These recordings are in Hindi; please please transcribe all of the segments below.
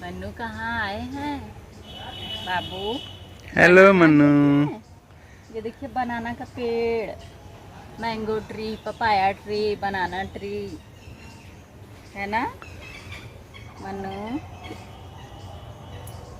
मन्नू कहाँ आए हैं बाबू? हेलो बनाना मन्नू। देखे? ये देखिए बनाना का पेड़, मैंगो ट्री, पपाया ट्री, बनाना ट्री, है ना मन्नू?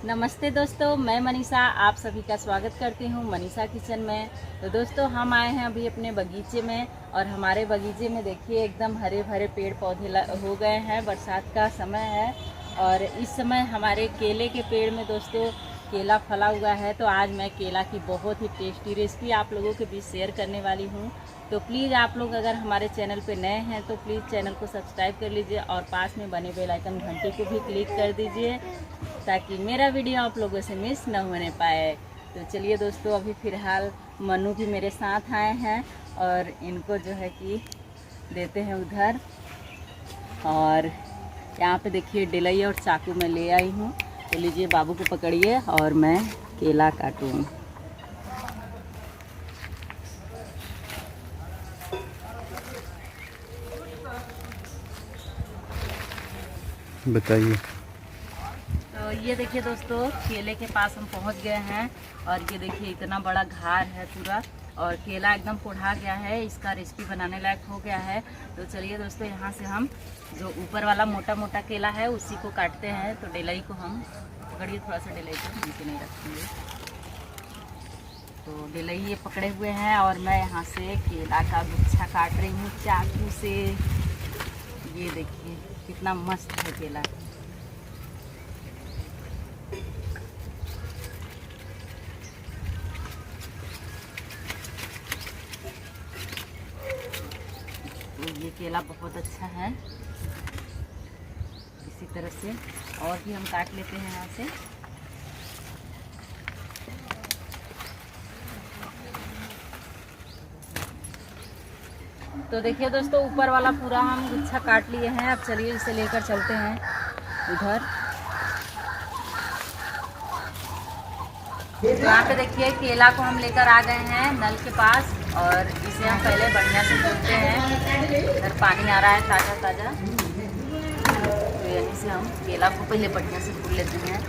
नमस्ते दोस्तों, मैं मनीषा आप सभी का स्वागत करती हूँ मनीषा किचन में। तो दोस्तों हम आए हैं अभी अपने बगीचे में, और हमारे बगीचे में देखिए एकदम हरे भरे पेड़ पौधे हो गए हैं। बरसात का समय है और इस समय हमारे केले के पेड़ में दोस्तों केला फला हुआ है। तो आज मैं केला की बहुत ही टेस्टी रेसिपी आप लोगों के बीच शेयर करने वाली हूँ। तो प्लीज़ आप लोग अगर हमारे चैनल पे नए हैं तो प्लीज़ चैनल को सब्सक्राइब कर लीजिए और पास में बने बेल आइकन घंटी को भी क्लिक कर दीजिए ताकि मेरा वीडियो आप लोगों से मिस न होने पाए। तो चलिए दोस्तों, अभी फ़िलहाल मनु भी मेरे साथ आए हैं और इनको जो है कि देते हैं उधर। और यहाँ पे देखिए डिलई और चाकू मैं ले आई हूँ। तो लीजिए बाबू को पकड़िए और मैं केला काटूँ। बताइए। तो ये देखिए दोस्तों, केले के पास हम पहुंच गए हैं और ये देखिए इतना बड़ा घार है पूरा, और केला एकदम कुढ़ा गया है, इसका रेसिपी बनाने लायक हो गया है। तो चलिए दोस्तों, यहाँ से हम जो ऊपर वाला मोटा मोटा केला है उसी को काटते हैं। तो डिलई को हम पकड़िए, थोड़ा सा डिलई को नीचे नहीं रखेंगे। तो डिलई ये पकड़े हुए हैं और मैं यहाँ से केला का गुच्छा काट रही हूँ चाकू से। ये देखिए कितना मस्त है केला। तो ये केला बहुत अच्छा है। इसी तरह से और भी हम काट लेते हैं यहाँ से। तो देखिए दोस्तों, ऊपर वाला पूरा हम गुच्छा काट लिए हैं। अब चलिए इसे लेकर चलते हैं उधर। यहाँ पे देखिए केला को हम लेकर आ गए हैं नल के पास, और इसे हम पहले बढ़िया से धुलते हैं। इधर पानी आ रहा है ताज़ा ताज़ा, तो यहीं से हम केला को पहले बढ़िया से धुल लेते हैं।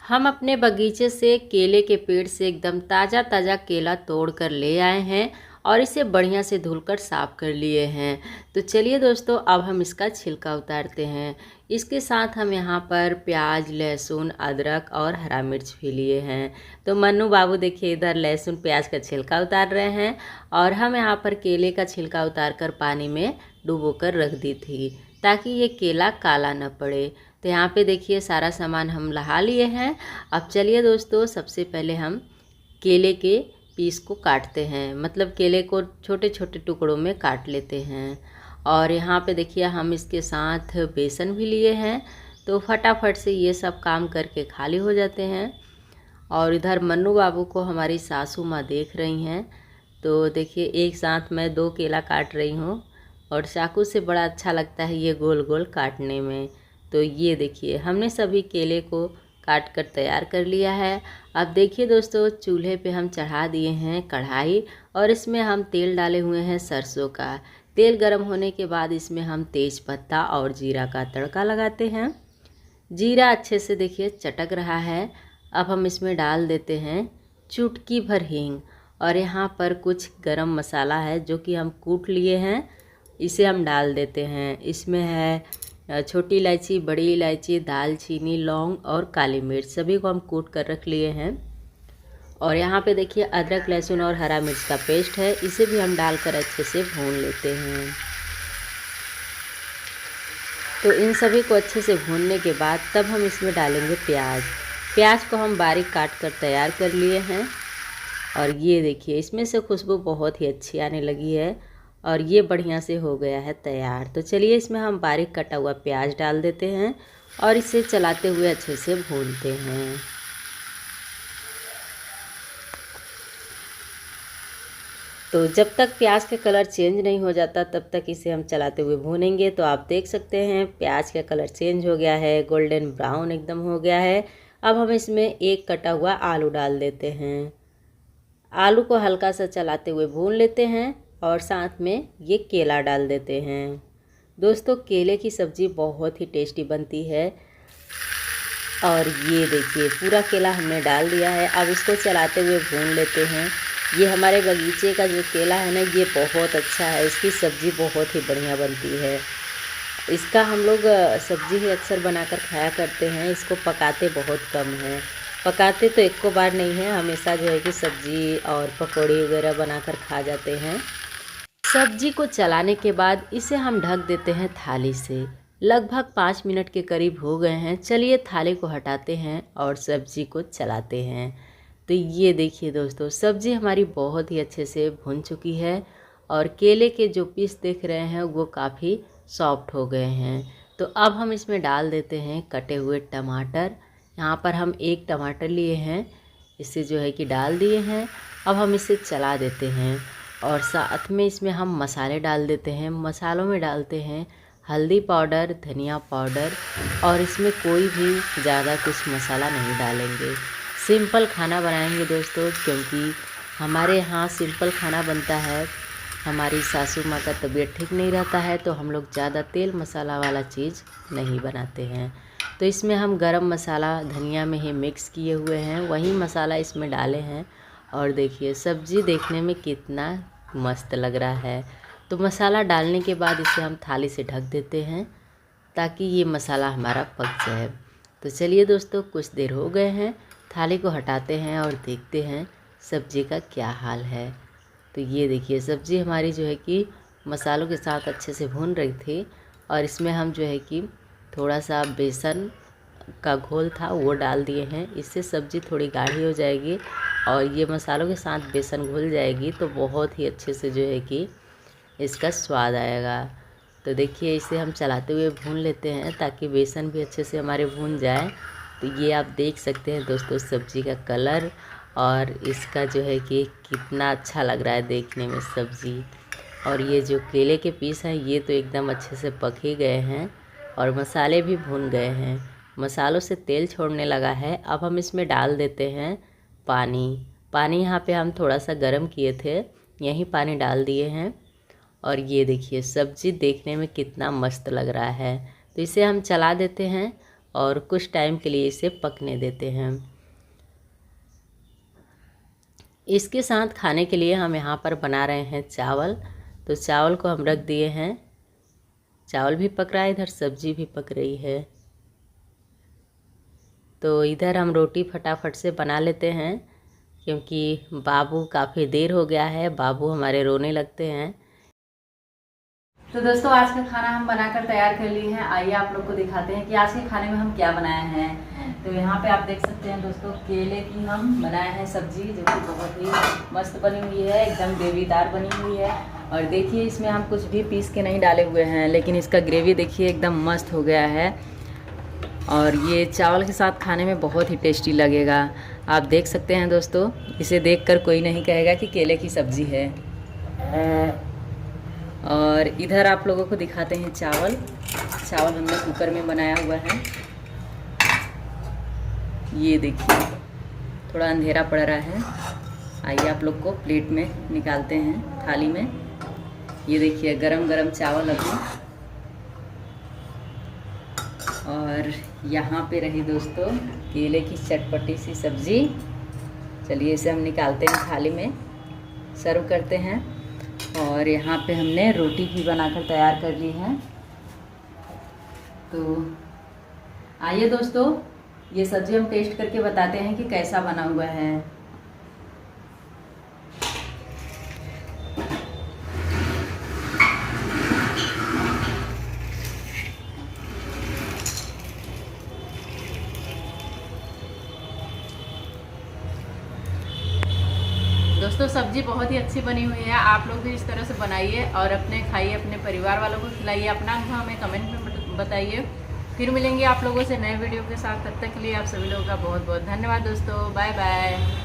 हम अपने बगीचे से केले के पेड़ से एकदम ताज़ा ताज़ा केला तोड़ कर ले आए हैं और इसे बढ़िया से धुलकर साफ़ कर लिए हैं। तो चलिए दोस्तों, अब हम इसका छिलका उतारते हैं। इसके साथ हम यहाँ पर प्याज, लहसुन, अदरक और हरा मिर्च भी लिए हैं। तो मन्नू बाबू देखिए इधर लहसुन प्याज का छिलका उतार रहे हैं, और हम यहाँ पर केले का छिलका उतार कर पानी में डुबो कर रख दी थी ताकि ये केला काला न पड़े। तो यहाँ पे देखिए सारा सामान हम लहा लिए हैं। अब चलिए दोस्तों, सबसे पहले हम केले के पीस को काटते हैं, मतलब केले को छोटे छोटे टुकड़ों में काट लेते हैं। और यहाँ पे देखिए हम इसके साथ बेसन भी लिए हैं, तो फटाफट से ये सब काम करके खाली हो जाते हैं। और इधर मन्नू बाबू को हमारी सासू माँ देख रही हैं। तो देखिए एक साथ मैं 2 केला काट रही हूँ, और चाकू से बड़ा अच्छा लगता है ये गोल गोल काटने में। तो ये देखिए हमने सभी केले को काट कर तैयार कर लिया है। अब देखिए दोस्तों, चूल्हे पे हम चढ़ा दिए हैं कढ़ाई, और इसमें हम तेल डाले हुए हैं सरसों का। तेल गर्म होने के बाद इसमें हम तेज पत्ता और जीरा का तड़का लगाते हैं। जीरा अच्छे से देखिए चटक रहा है। अब हम इसमें डाल देते हैं चुटकी भर हींग, और यहाँ पर कुछ गरम मसाला है जो कि हम कूट लिए हैं, इसे हम डाल देते हैं। इसमें है छोटी इलायची, बड़ी इलायची, दालचीनी, लौंग और काली मिर्च, सभी को हम कूट कर रख लिए हैं। और यहाँ पे देखिए अदरक, लहसुन और हरा मिर्च का पेस्ट है, इसे भी हम डालकर अच्छे से भून लेते हैं। तो इन सभी को अच्छे से भूनने के बाद तब हम इसमें डालेंगे प्याज। प्याज को हम बारीक काट कर तैयार कर लिए हैं, और ये देखिए इसमें से खुशबू बहुत ही अच्छी आने लगी है, और ये बढ़िया से हो गया है तैयार। तो चलिए इसमें हम बारीक कटा हुआ प्याज डाल देते हैं और इसे चलाते हुए अच्छे से भूनते हैं। तो जब तक प्याज का कलर चेंज नहीं हो जाता तब तक इसे हम चलाते हुए भूनेंगे। तो आप देख सकते हैं प्याज का कलर चेंज हो गया है, गोल्डन ब्राउन एकदम हो गया है। अब हम इसमें एक कटा हुआ आलू डाल देते हैं। आलू को हल्का सा चलाते हुए भून लेते हैं और साथ में ये केला डाल देते हैं। दोस्तों केले की सब्ज़ी बहुत ही टेस्टी बनती है। और ये देखिए पूरा केला हमने डाल दिया है। अब इसको चलाते हुए भून लेते हैं। ये हमारे बगीचे का जो केला है ना, ये बहुत अच्छा है, इसकी सब्ज़ी बहुत ही बढ़िया बनती है। इसका हम लोग सब्ज़ी ही अक्सर बनाकर खाया करते हैं, इसको पकाते बहुत कम हैं। पकाते तो एक को बार नहीं है, हमेशा जो है कि सब्ज़ी और पकौड़ी वगैरह बनाकर खा जाते हैं। सब्ज़ी को चलाने के बाद इसे हम ढक देते हैं थाली से। लगभग 5 मिनट के करीब हो गए हैं। चलिए थाली को हटाते हैं और सब्ज़ी को चलाते हैं। तो ये देखिए दोस्तों सब्ज़ी हमारी बहुत ही अच्छे से भुन चुकी है और केले के जो पीस देख रहे हैं वो काफ़ी सॉफ्ट हो गए हैं। तो अब हम इसमें डाल देते हैं कटे हुए टमाटर। यहाँ पर हम 1 टमाटर लिए हैं, इसे जो है कि डाल दिए हैं। अब हम इसे चला देते हैं और साथ में इसमें हम मसाले डाल देते हैं। मसालों में डालते हैं हल्दी पाउडर, धनिया पाउडर और इसमें कोई भी ज़्यादा कुछ मसाला नहीं डालेंगे। सिंपल खाना बनाएंगे दोस्तों, क्योंकि हमारे यहाँ सिंपल खाना बनता है। हमारी सासू माँ का तबीयत ठीक नहीं रहता है तो हम लोग ज़्यादा तेल मसाला वाला चीज़ नहीं बनाते हैं। तो इसमें हम गरम मसाला धनिया में ही मिक्स किए हुए हैं, वही मसाला इसमें डाले हैं। और देखिए सब्ज़ी देखने में कितना मस्त लग रहा है। तो मसाला डालने के बाद इसे हम थाली से ढक देते हैं ताकि ये मसाला हमारा पक जाए। तो चलिए दोस्तों कुछ देर हो गए हैं, थाली को हटाते हैं और देखते हैं सब्ज़ी का क्या हाल है। तो ये देखिए सब्ज़ी हमारी जो है कि मसालों के साथ अच्छे से भून रही थी और इसमें हम जो है कि थोड़ा सा बेसन का घोल था वो डाल दिए हैं। इससे सब्ज़ी थोड़ी गाढ़ी हो जाएगी और ये मसालों के साथ बेसन घुल जाएगी तो बहुत ही अच्छे से जो है कि इसका स्वाद आएगा। तो देखिए इसे हम चलाते हुए भून लेते हैं ताकि बेसन भी अच्छे से हमारे भून जाए। तो ये आप देख सकते हैं दोस्तों सब्ज़ी का कलर और इसका जो है कि कितना अच्छा लग रहा है देखने में सब्ज़ी। और ये जो केले के पीस हैं ये तो एकदम अच्छे से पक ही गए हैं और मसाले भी भून गए हैं, मसालों से तेल छोड़ने लगा है। अब हम इसमें डाल देते हैं पानी यहाँ पे हम थोड़ा सा गर्म किए थे, यही पानी डाल दिए हैं। और ये देखिए सब्ज़ी देखने में कितना मस्त लग रहा है। तो इसे हम चला देते हैं और कुछ टाइम के लिए इसे पकने देते हैं। इसके साथ खाने के लिए हम यहाँ पर बना रहे हैं चावल। तो चावल को हम रख दिए हैं, चावल भी पक रहा है, इधर सब्ज़ी भी पक रही है। तो इधर हम रोटी फटाफट से बना लेते हैं क्योंकि बाबू काफ़ी देर हो गया है, बाबू हमारे रोने लगते हैं। तो दोस्तों आज का खाना हम बनाकर तैयार कर लिए हैं। आइए आप लोग को दिखाते हैं कि आज के खाने में हम क्या बनाए हैं। तो यहाँ पे आप देख सकते हैं दोस्तों केले की हम बनाए हैं सब्जी, जो कि बहुत ही मस्त बनी हुई है, एकदम ग्रेवीदार बनी हुई है। और देखिए इसमें हम कुछ भी पीस के नहीं डाले हुए हैं, लेकिन इसका ग्रेवी देखिए एकदम मस्त हो गया है। और ये चावल के साथ खाने में बहुत ही टेस्टी लगेगा। आप देख सकते हैं दोस्तों, इसे देखकर कोई नहीं कहेगा कि केले की सब्ज़ी है। और इधर आप लोगों को दिखाते हैं चावल हमने कुकर में बनाया हुआ है। ये देखिए थोड़ा अंधेरा पड़ रहा है, आइए आप लोग को प्लेट में निकालते हैं थाली में। ये देखिए गरम गरम चावल अभी। और यहाँ पे रही दोस्तों केले की चटपटी सी सब्ज़ी। चलिए इसे हम निकालते हैं थाली में, सर्व करते हैं। और यहाँ पे हमने रोटी भी बनाकर तैयार कर ली है। तो आइए दोस्तों ये सब्ज़ी हम टेस्ट करके बताते हैं कि कैसा बना हुआ है। दोस्तों सब्जी बहुत ही अच्छी बनी हुई है, आप लोग भी इस तरह से बनाइए और अपने खाइए, अपने परिवार वालों को खिलाइए। अपना अनुभव हमें कमेंट में बताइए। फिर मिलेंगे आप लोगों से नए वीडियो के साथ, तब तक के लिए आप सभी लोगों का बहुत बहुत धन्यवाद दोस्तों। Bye bye.